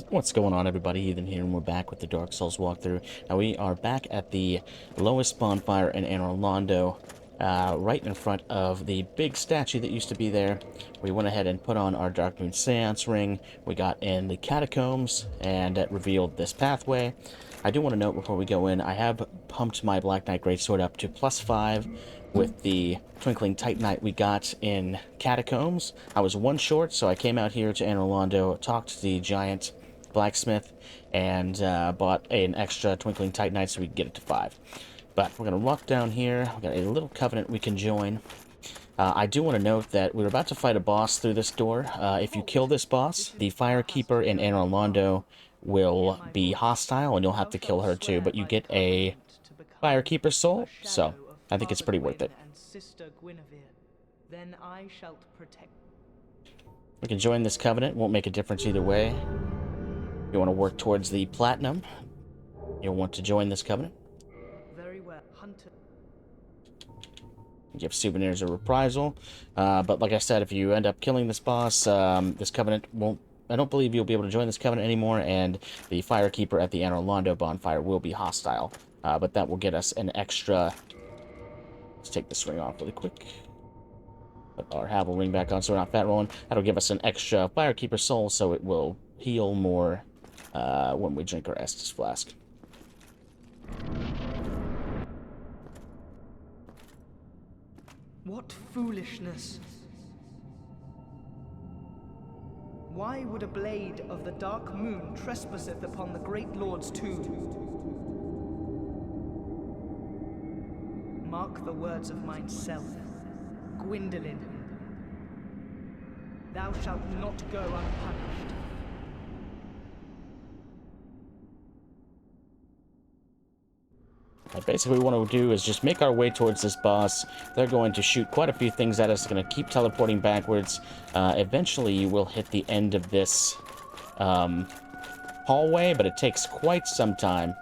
What's going on, everybody? Ethan here, and we're back with the Dark Souls walkthrough. Now, we are back at the lowest bonfire in Anor Londo, right in front of the big statue that used to be there. We went ahead and put on our Dark Moon Seance ring. We got in the catacombs, and it revealed this pathway. I do want to note before we go in, I have pumped my Black Knight Greatsword up to +5 with the Twinkling Titanite we got in Catacombs. I was one short, so I came out here to Anor Londo, talked to the giant blacksmith, and bought an extra Twinkling Titanite so we can get it to 5. But we're going to walk down here. We've got a little covenant we can join. I do want to note that we're about to fight a boss through this door. If you kill this boss, the Firekeeper in Anor Londo will be hostile, and you'll have to kill her too, but you get a Firekeeper soul, so I think it's pretty worth it. We can join this covenant. Won't make a difference either way. If you want to work towards the platinum, you'll want to join this covenant. Very well, Hunter. Give souvenirs of reprisal. But like I said, if you end up killing this boss, this covenant won't... I don't believe you'll be able to join this covenant anymore, and the Firekeeper at the Anor Londo bonfire will be hostile. But that will get us an extra... Let's take this ring off really quick. Put our Havel ring back on so we're not fat rolling. That'll give us an extra Firekeeper soul, so it will heal more when we drink our Estus flask. What foolishness! Why would a blade of the dark moon trespasseth upon the great lord's tomb? Mark the words of mine self, Gwyndolin. Thou shalt not go unpunished. Basically, what we want to do is just make our way towards this boss. They're going to shoot quite a few things at us. They're going to keep teleporting backwards. Eventually, you will hit the end of this hallway, but it takes quite some time.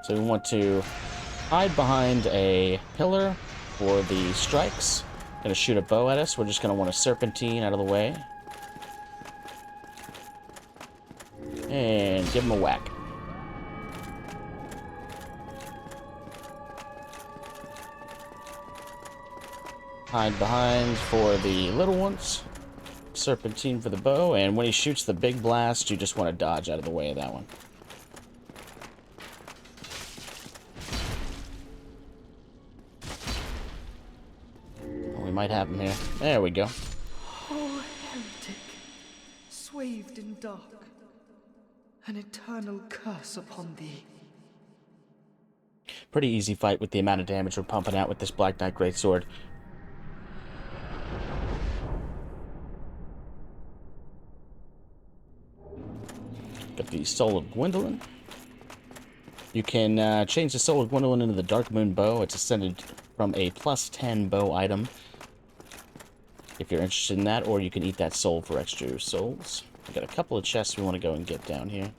So we want to hide behind a pillar for the strikes. Going to shoot a bow at us. We're just going to want to serpentine out of the way. And give him a whack. Hide behind for the little ones. Serpentine for the bow. And when he shoots the big blast, you just want to dodge out of the way of that one. Oh, we might have him here. There we go. Oh, heretic, swathed in dark, an eternal curse upon thee. Pretty easy fight with the amount of damage we're pumping out with this Black Knight Greatsword. Got the Soul of Gwyndolin. You can change the Soul of Gwyndolin into the Dark Moon Bow. It's ascended from a +10 bow item, if you're interested in that, or you can eat that soul for extra souls. We've got a couple of chests we want to go and get down here.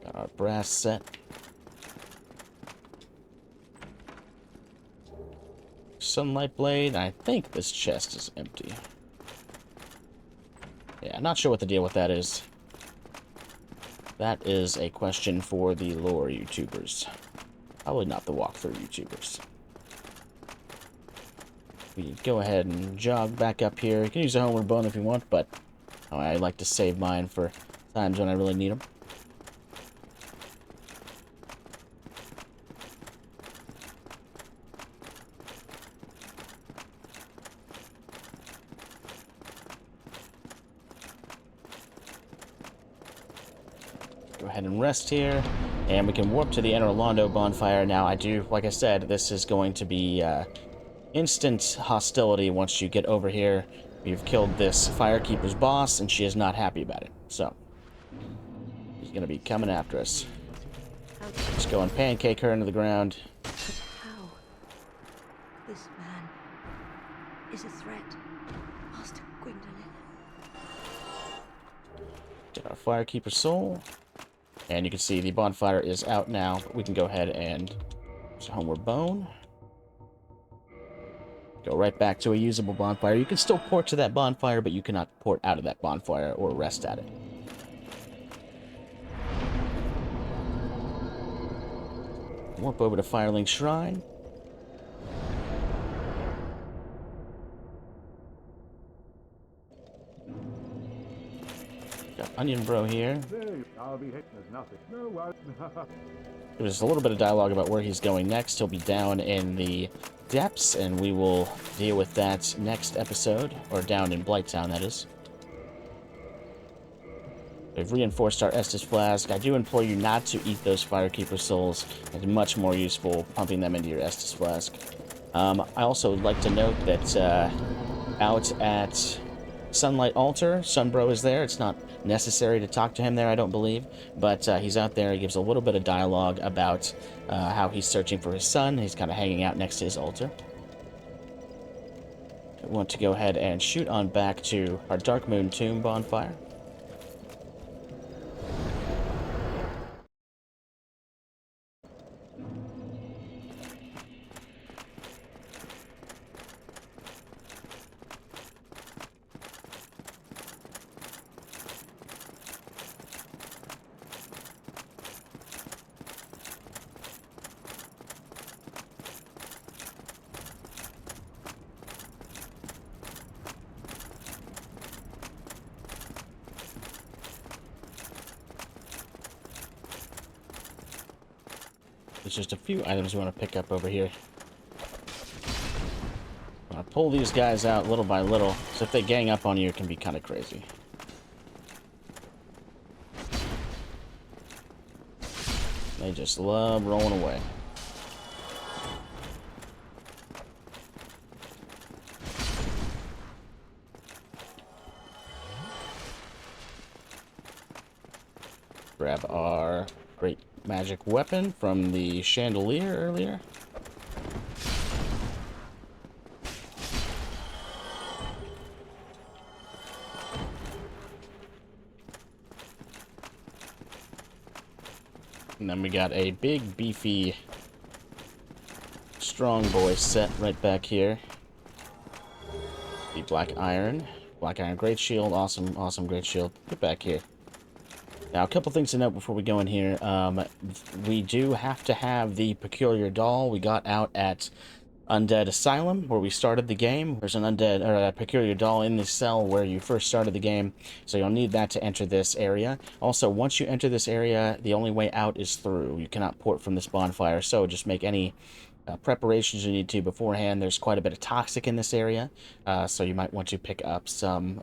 Got our brass set. Sunlight blade. I think this chest is empty. Yeah, not sure what the deal with that is. That is a question for the lore YouTubers. Probably not the walkthrough YouTubers. We go ahead and jog back up here. You can use a homeward bone if you want, but I like to save mine for times when I really need them. Go ahead and rest here, and we can warp to the Anor Londo bonfire. Now, like I said, this is going to be instant hostility once you get over here. We've killed this Firekeeper's boss, and she is not happy about it. So, she's going to be coming after us. Let's go and pancake her into the ground. But how? This man is a threat, Master Gwyndolin. Get our Firekeeper soul. And you can see the bonfire is out now. We can go ahead and use a homeward bone. Go right back to a usable bonfire. You can still port to that bonfire, but you cannot port out of that bonfire or rest at it. Warp over to Firelink Shrine. Got Onion Bro here. There's a little bit of dialogue about where he's going next. He'll be down in the depths, and we will deal with that next episode. Or down in Blighttown, that is. We've reinforced our Estus Flask. I do implore you not to eat those Firekeeper souls. It's much more useful pumping them into your Estus Flask. I also would like to note that out at Sunlight Altar, Sunbro is there. It's not necessary to talk to him there, I don't believe, but he's out there. He gives a little bit of dialogue about how he's searching for his son. He's kind of hanging out next to his altar. I want to go ahead and shoot on back to our Dark Moon Tomb bonfire. There's just a few items we want to pick up over here. I want to pull these guys out little by little, so if they gang up on you, it can be kind of crazy. They just love rolling away. Grab our great magic weapon from the chandelier earlier. And then we got a big, beefy, strong boy set right back here. The Black Iron. Black Iron Great Shield. Awesome, awesome Great Shield. Get back here. Now, a couple things to note before we go in here. We do have to have the Peculiar Doll we got out at Undead Asylum, where we started the game. There's an undead or a Peculiar Doll in the cell where you first started the game, so you'll need that to enter this area. Also, once you enter this area, the only way out is through. You cannot port from this bonfire, so just make any preparations you need to beforehand. There's quite a bit of toxic in this area, so you might want to pick up some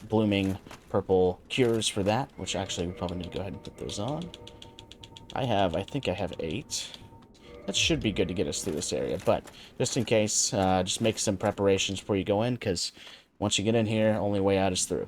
blooming purple cures for that, which actually we probably need to go ahead and put those on. I think I have 8. That should be good to get us through this area, but just in case, just make some preparations before you go in, because once you get in here, only way out is through.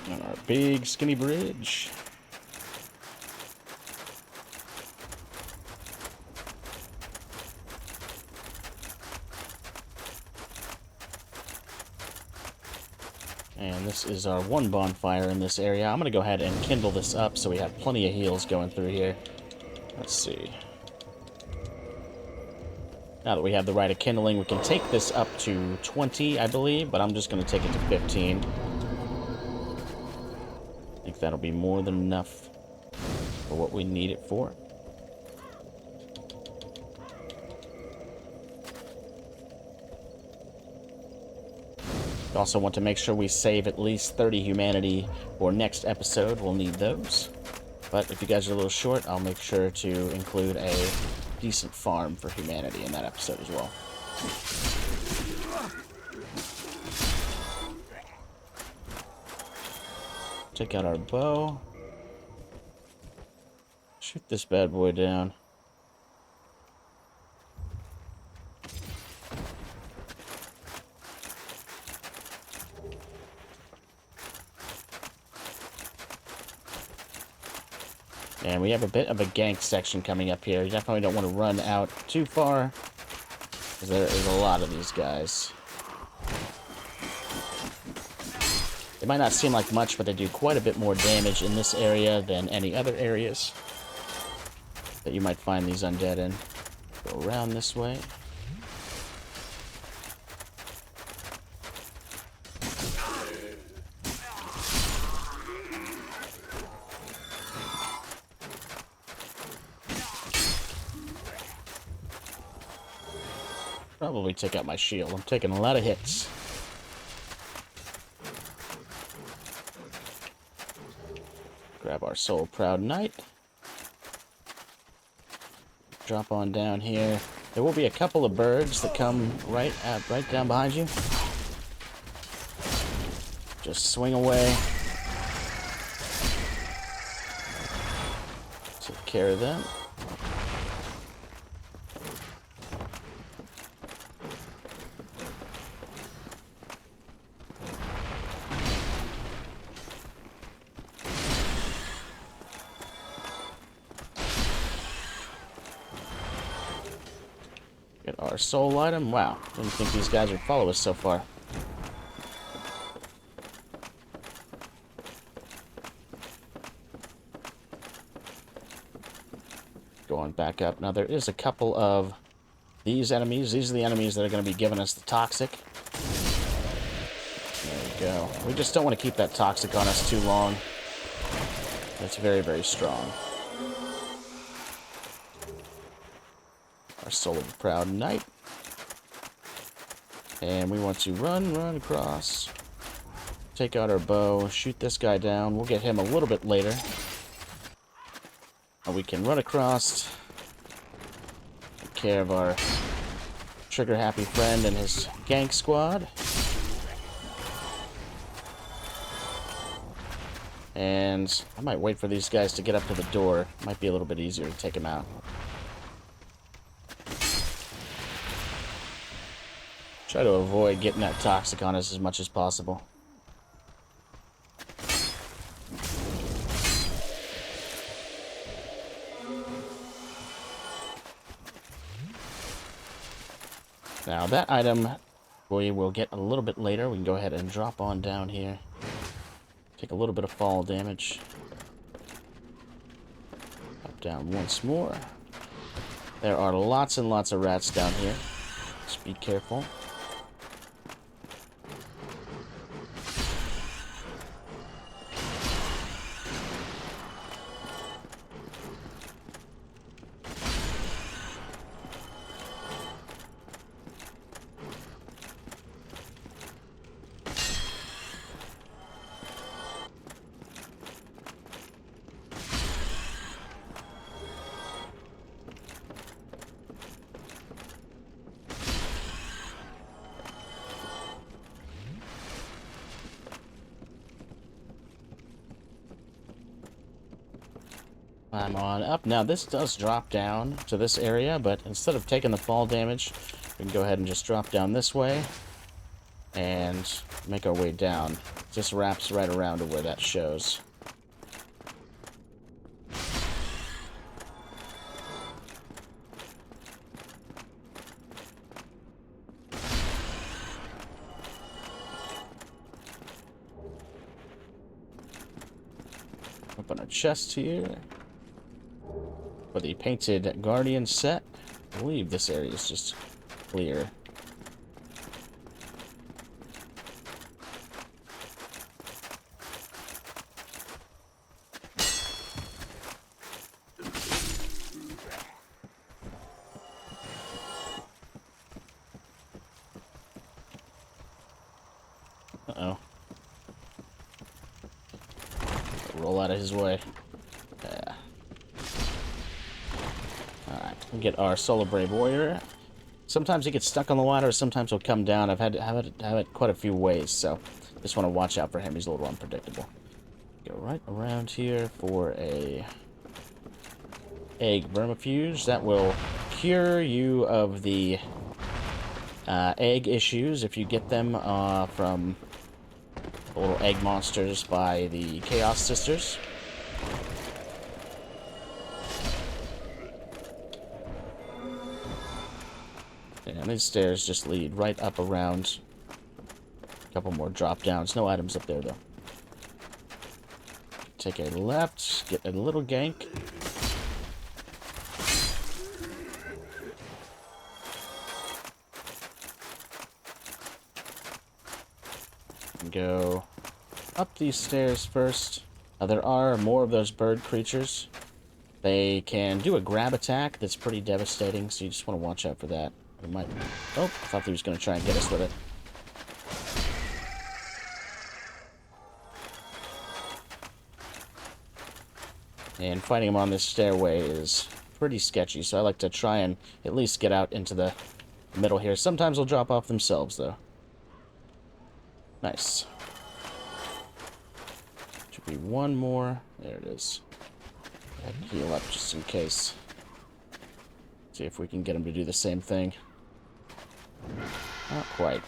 On our big skinny bridge. And this is our one bonfire in this area. I'm going to go ahead and kindle this up so we have plenty of heals going through here. Let's see. Now that we have the right of kindling, we can take this up to 20, I believe, but I'm just going to take it to 15. I think that'll be more than enough for what we need it for. We also want to make sure we save at least 30 humanity for next episode. We'll need those. But if you guys are a little short, I'll make sure to include a decent farm for humanity in that episode as well. Take out our bow. Shoot this bad boy down. And we have a bit of a gank section coming up here. You definitely don't want to run out too far, because there is a lot of these guys. They might not seem like much, but they do quite a bit more damage in this area than any other areas that you might find these undead in. Go around this way. Probably take out my shield. I'm taking a lot of hits. Grab our soul proud knight. Drop on down here. There will be a couple of birds that come right down behind you. Just swing away. Take care of them. Get our soul item. Wow, didn't think these guys would follow us so far. Going back up. Now there is a couple of these enemies. These are the enemies that are going to be giving us the toxic. There we go. We just don't want to keep that toxic on us too long. It's very, very strong. Our soul of the proud knight. And we want to run across. Take out our bow, shoot this guy down. We'll get him a little bit later. And we can run across. Take care of our trigger-happy friend and his gank squad. And I might wait for these guys to get up to the door. Might be a little bit easier to take them out. Try to avoid getting that toxic on us as much as possible. Now that item we will get a little bit later. We can go ahead and drop on down here. Take a little bit of fall damage. Up down once more. There are lots and lots of rats down here. Just be careful. I'm on up. Now this does drop down to this area, but instead of taking the fall damage, we can go ahead and just drop down this way and make our way down. It just wraps right around to where that shows. Open a chest here. For the painted guardian set. I believe this area is just clear. Uh-oh. Roll out of his way. Yeah. Alright, we'll get our Solar Brave Warrior. Sometimes he gets stuck on the water, sometimes he'll come down. I've had to have it quite a few ways, so just want to watch out for him. He's a little unpredictable. Go right around here for a egg vermifuge. That will cure you of the egg issues if you get them from the little egg monsters by the Chaos Sisters. And these stairs just lead right up around. A couple more drop downs. No items up there, though. Take a left, get a little gank. And go up these stairs first. Now, there are more of those bird creatures. They can do a grab attack that's pretty devastating, so you just want to watch out for that. It might... Oh, I thought he was going to try and get us with it. And fighting him on this stairway is pretty sketchy, so I like to try and at least get out into the middle here. Sometimes they'll drop off themselves, though. Nice. Should be one more. There it is. Heal up just in case. See if we can get him to do the same thing. Not quite.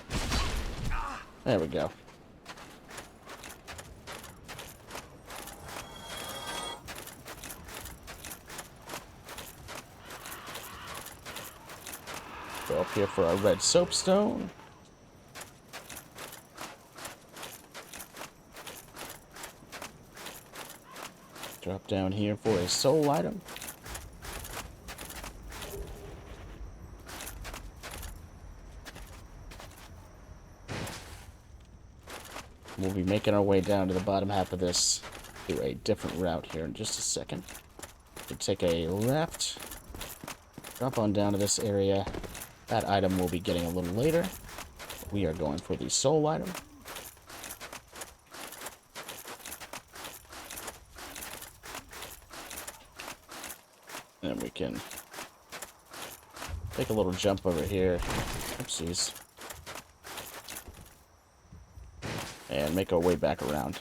There we go. Go up here for our red soapstone. Drop down here for a soul item. We'll be making our way down to the bottom half of this through a different route here in just a second. We'll take a left, drop on down to this area. That item we'll be getting a little later. We are going for the soul item. And we can take a little jump over here. Oopsies. And make our way back around.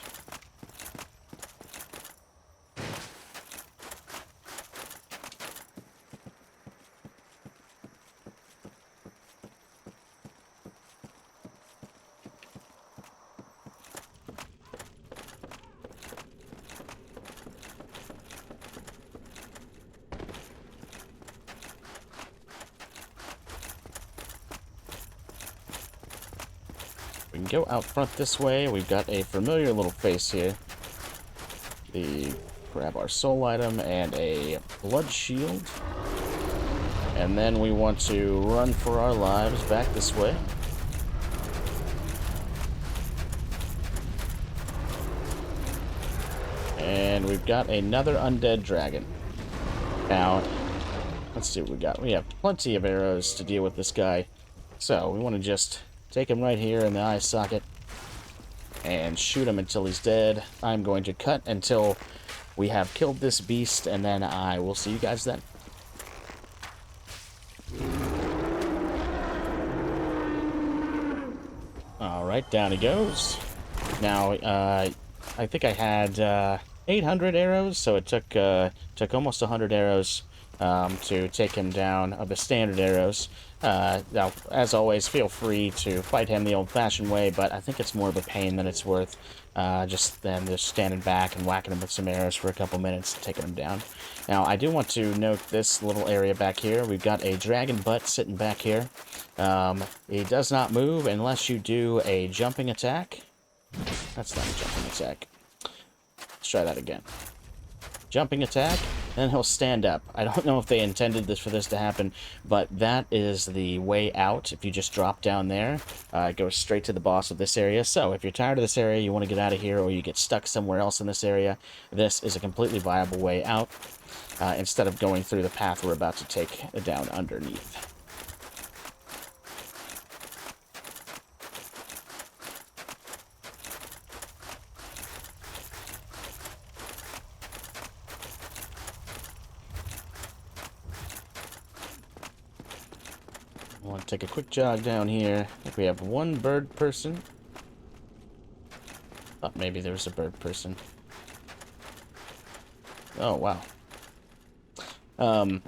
We can go out front this way. We've got a familiar little face here. Grab our soul item and a blood shield. And then we want to run for our lives back this way. And we've got another undead dragon. Now, let's see what we got. We have plenty of arrows to deal with this guy. So, we want to just take him right here in the eye socket and shoot him until he's dead. I'm going to cut until we have killed this beast, and then I will see you guys then. Alright, down he goes. Now, I think I had 800 arrows, so it took almost 100 arrows to take him down of the standard arrows. Now, as always, feel free to fight him the old-fashioned way, but I think it's more of a pain than it's worth. Just standing back and whacking him with some arrows for a couple minutes and taking him down. Now, I do want to note this little area back here. We've got a dragon butt sitting back here. He does not move unless you do a jumping attack. That's not a jumping attack. Let's try that again. Jumping attack, and he'll stand up. I don't know if they intended this for this to happen, but that is the way out. If you just drop down there, it goes straight to the boss of this area. So if you're tired of this area, you want to get out of here, or you get stuck somewhere else in this area, this is a completely viable way out, instead of going through the path we're about to take down underneath. I want to take a quick jog down here. I think we have one bird person. Thought maybe there was a bird person. Oh, wow. We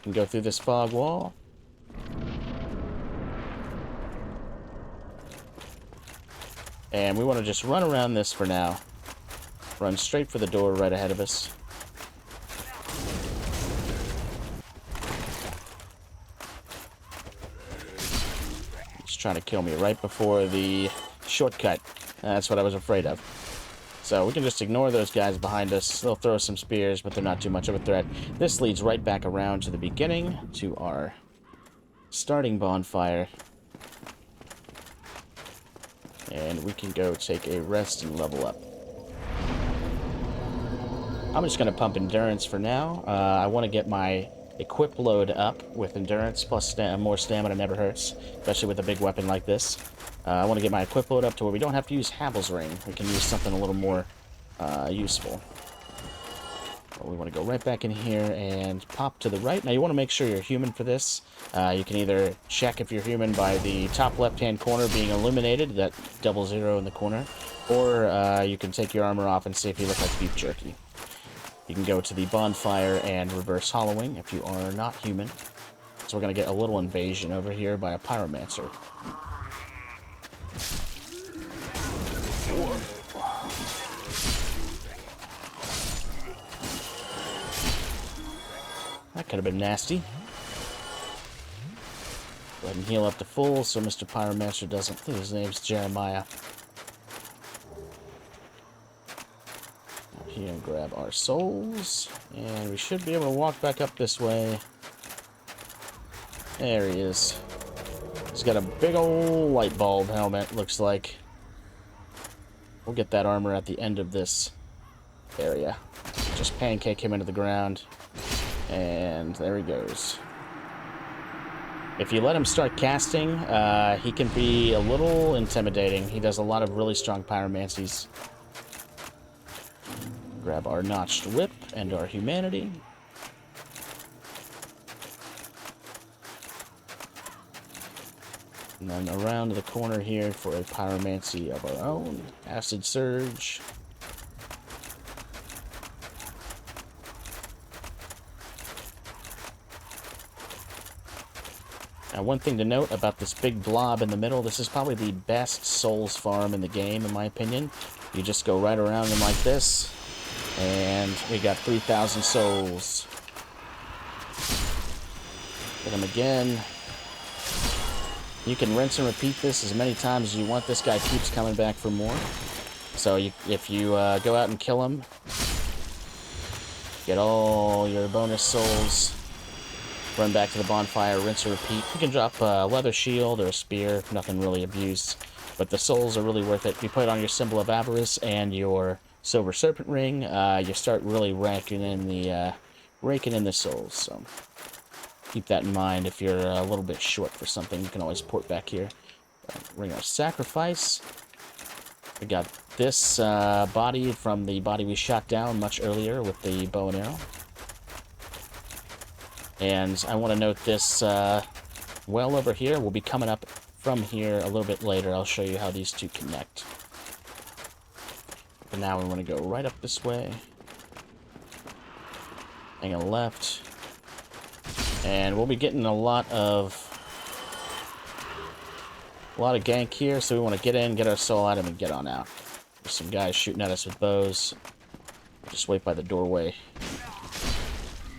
can go through this fog wall. And we want to just run around this for now. Run straight for the door right ahead of us. trying to kill me right before the shortcut. That's what I was afraid of. So we can just ignore those guys behind us. They'll throw some spears, but they're not too much of a threat. This leads right back around to the beginning, to our starting bonfire. And we can go take a rest and level up. I'm just going to pump endurance for now. I want to get my equip load up with endurance, plus more stamina never hurts, especially with a big weapon like this. I want to get my equip load up to where we don't have to use Havel's Ring. We can use something a little more useful. Well, we want to go right back in here and pop to the right. Now you want to make sure you're human for this. You can either check if you're human by the top left-hand corner being illuminated, that 00 in the corner, or you can take your armor off and see if you look like beef jerky. You can go to the bonfire and reverse hollowing if you are not human. So we're going to get a little invasion over here by a pyromancer. That could have been nasty. Go ahead and heal up to full so Mr. Pyromancer doesn't... I think his name's Jeremiah. Here and grab our souls, and we should be able to walk back up this way. There he is. He's got a big old light bulb helmet, looks like. We'll get that armor at the end of this area. Just pancake him into the ground, and there he goes. If you let him start casting, he can be a little intimidating. He does a lot of really strong pyromancies. Grab our notched whip and our humanity. And then around the corner here for a pyromancy of our own. Acid Surge. Now, one thing to note about this big blob in the middle, this is probably the best souls farm in the game, in my opinion. You just go right around them like this. And we got 3,000 souls. Hit him again. You can rinse and repeat this as many times as you want. This guy keeps coming back for more. So if you go out and kill him, get all your bonus souls, run back to the bonfire, rinse and repeat. You can drop a leather shield or a spear, nothing really abused. But the souls are really worth it. If you put on your symbol of avarice and your silver serpent ring, you start really raking in the souls. So keep that in mind. If you're a little bit short for something, you can always port back here. Ring of sacrifice. We got this body from the body we shot down much earlier with the bow and arrow. And I want to note this well over here will be coming up from here a little bit later. I'll show you how these two connect. But now we want to go right up this way. Hang a left. And we'll be getting a lot of gank here, so we want to get in, get our soul item, and get on out. There's some guys shooting at us with bows. Just wait by the doorway.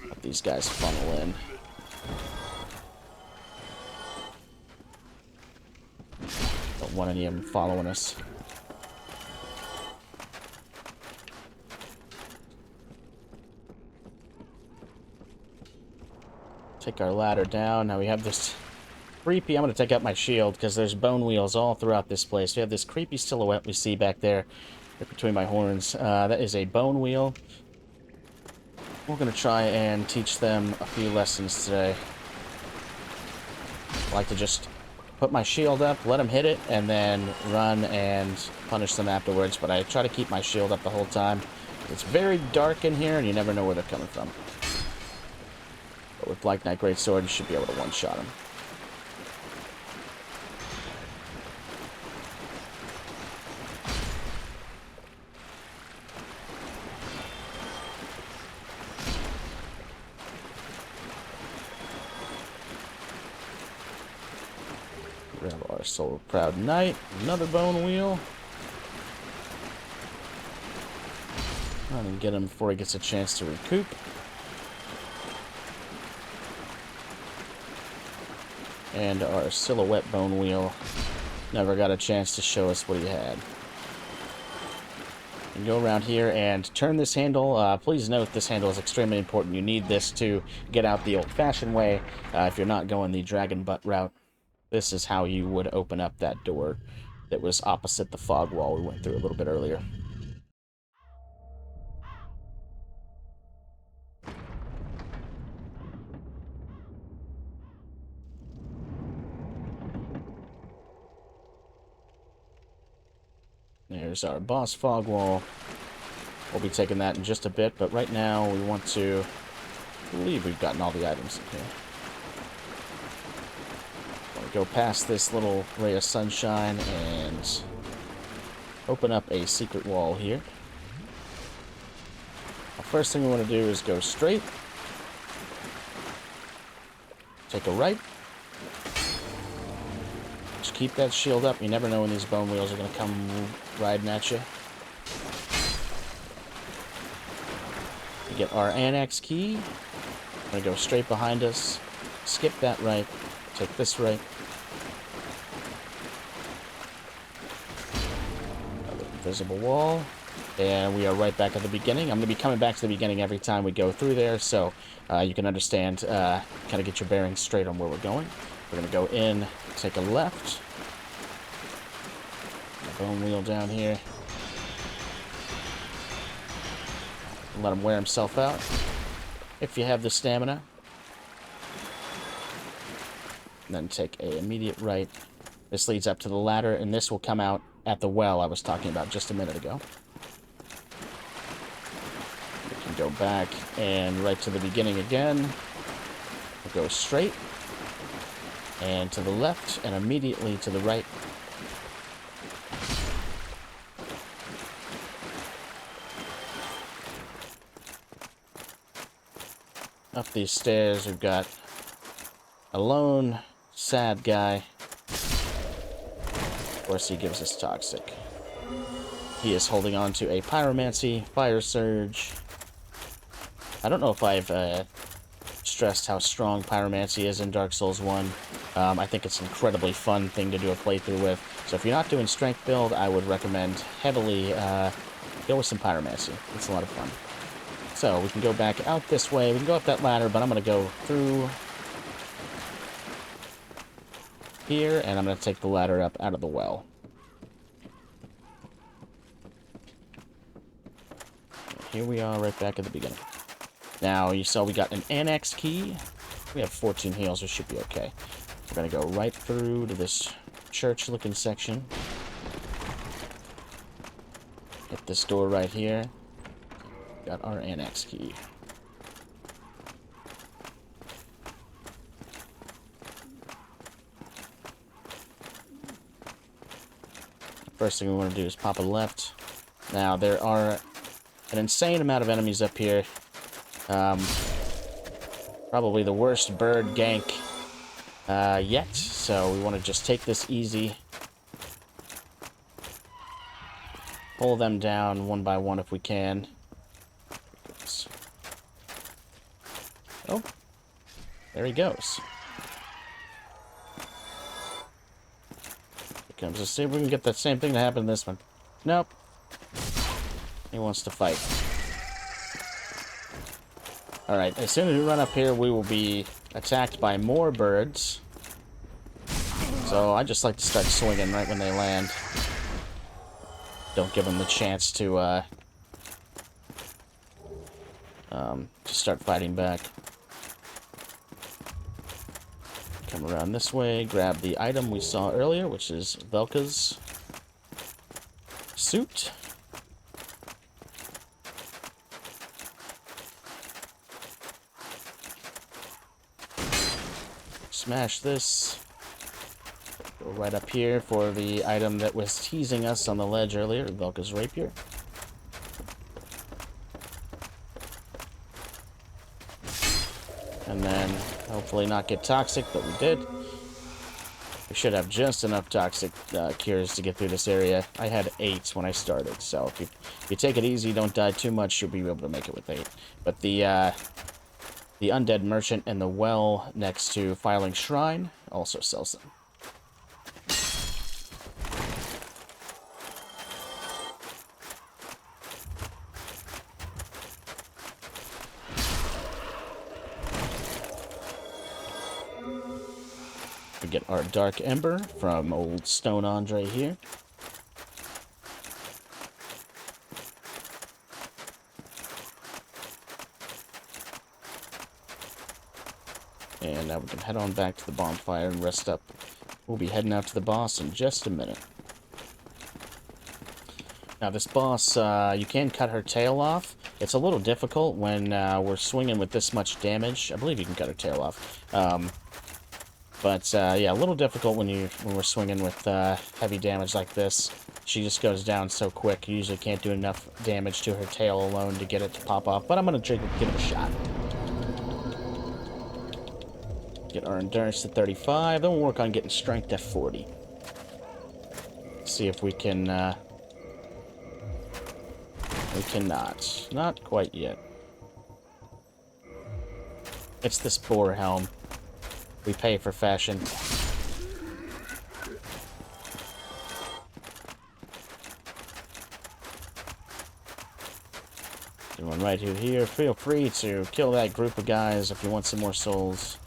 Let these guys funnel in. Don't want any of them following us. Take our ladder down. Now we have this creepy... I'm going to take out my shield because there's bone wheels all throughout this place. We have this creepy silhouette we see back there between my horns. That is a bone wheel. We're going to try and teach them a few lessons today. I like to just put my shield up, let them hit it, and then run and punish them afterwards. But I try to keep my shield up the whole time. It's very dark in here, and you never know where they're coming from. But with Black Knight Greatsword, you should be able to one-shot him. Grab our Soul of Proud Knight. Another bone wheel. Trying to get him before he gets a chance to recoup. And our silhouette bone wheel never got a chance to show us what he had. And go around here and turn this handle. Please note this handle is extremely important. You need this to get out the old-fashioned way if you're not going the dragon butt route. This is how you would open up that door that was opposite the fog wall we went through a little bit earlier. There's our boss fog wall. We'll be taking that in just a bit, but right now we want to... I believe we've gotten all the items in here. Want to go past this little ray of sunshine and open up a secret wall here. The first thing we want to do is go straight. Take a right. Just keep that shield up. You never know when these bone wheels are going to come riding at you. We get our annex key. We're going to go straight behind us. Skip that right. Take this right. Another invisible wall. And we are right back at the beginning. I'm going to be coming back to the beginning every time we go through there, so you can understand, kind of get your bearings straight on where we're going. We're going to go in, take a left. Bone wheel down here. Let him wear himself out. If you have the stamina. And then take a immediate right. This leads up to the ladder, and this will come out at the well I was talking about just a minute ago. We can go back and right to the beginning again. We'll go straight. And to the left, and immediately to the right. Up these stairs, we've got a lone, sad guy. Of course, he gives us toxic. He is holding on to a pyromancy, fire surge. I don't know if I've stressed how strong pyromancy is in Dark Souls 1. I think it's an incredibly fun thing to do a playthrough with. So if you're not doing strength build, I would recommend heavily go with some pyromancy. It's a lot of fun. So, we can go back out this way. We can go up that ladder, but I'm going to go through here, and I'm going to take the ladder up out of the well. Here we are, right back at the beginning. Now, you saw we got an annex key. We have 14 heals, we should be okay. We're going to go right through to this church-looking section. Hit this door right here. Got our annex key. First thing we want to do is pop a left. Now, there are an insane amount of enemies up here. Probably the worst bird gank yet, so we want to just take this easy. Pull them down one by one if we can. Oh, there he goes. Here comes. Let's see if we can get that same thing to happen in this one. Nope. He wants to fight. Alright, as soon as we run up here, we will be attacked by more birds. So I just like to start swinging right when they land. Don't give them the chance to start fighting back. Come around this way, grab the item we saw earlier, which is Velka's suit. Smash this. Go right up here for the item that was teasing us on the ledge earlier, Velka's rapier. And then hopefully not get toxic, but we did. We should have just enough toxic cures to get through this area. I had 8 when I started, so if you take it easy, don't die too much, you'll be able to make it with 8. But the undead merchant and the well next to Filing Shrine also sells them. We get our Dark Ember from old Stone Andre here. And now we can head on back to the bonfire and rest up. We'll be heading out to the boss in just a minute. Now this boss, you can cut her tail off. It's a little difficult when we're swinging with this much damage. I believe you can cut her tail off. Yeah, a little difficult when we're swinging with heavy damage like this. She just goes down so quick. You usually can't do enough damage to her tail alone to get it to pop off. But I'm going to give it a shot. Get our endurance to 35. Then we'll work on getting strength to 40. See if we can... we cannot. Not quite yet. It's this boar helm. We pay for fashion. Anyone right here, feel free to kill that group of guys if you want some more souls.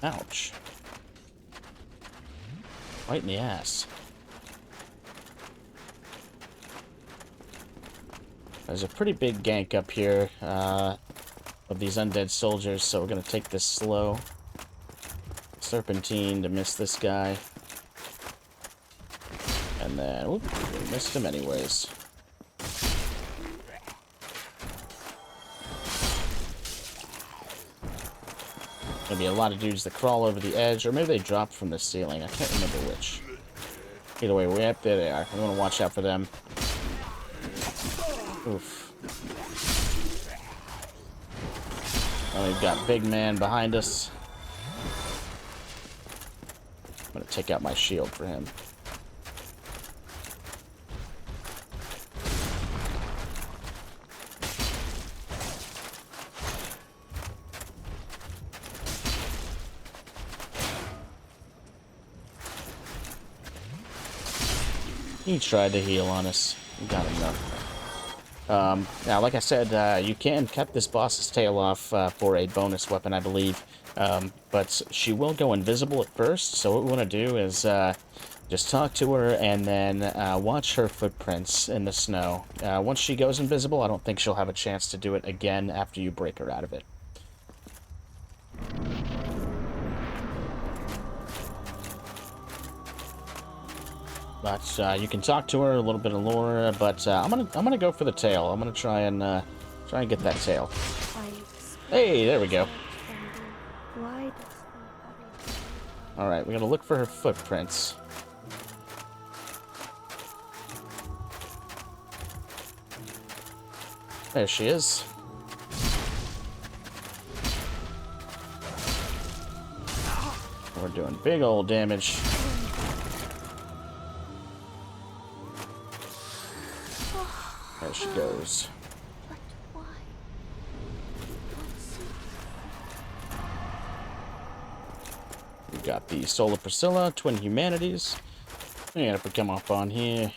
Ouch. Right in the ass. There's a pretty big gank up here of these undead soldiers, so we're going to take this slow. Serpentine to miss this guy. And then, whoop, we missed him anyways. Gonna be a lot of dudes that crawl over the edge, or maybe they drop from the ceiling. I can't remember which. Either way, we're up there. They are. We want to watch out for them. Oof. Oh, we've got big man behind us. I'm gonna take out my shield for him. He tried to heal on us. We got him though. Now, like I said, you can cut this boss's tail off for a bonus weapon, I believe. But she will go invisible at first, so what we want to do is just talk to her and then watch her footprints in the snow. Once she goes invisible, I don't think she'll have a chance to do it again after you break her out of it. But you can talk to her, a little bit of lore, but I'm gonna go for the tail. I'm gonna try and get that tail. Hey, there we go. All right, we gotta look for her footprints. There she is. We're doing big old damage. There she goes. But why? We got the Soul of Priscilla, Twin Humanities. And if we come up on here, you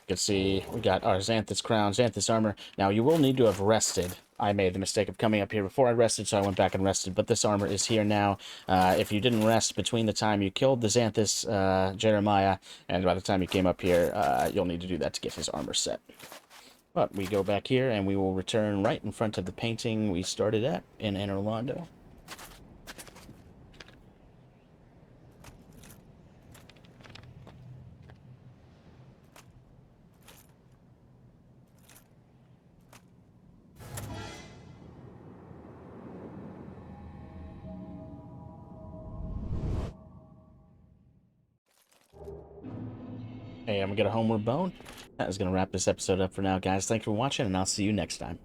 can see we got our Xanthus Crown, Xanthus Armor. Now, you will need to have rested. I made the mistake of coming up here before I rested, so I went back and rested. But this armor is here now. If you didn't rest between the time you killed the Xanthus Jeremiah and by the time you came up here, you'll need to do that to get his armor set. But we go back here, and we will return right in front of the painting we started at in Anor Londo. Hey, I'm gonna get a homeward bone. That is gonna wrap this episode up for now, guys. Thanks for watching, and I'll see you next time.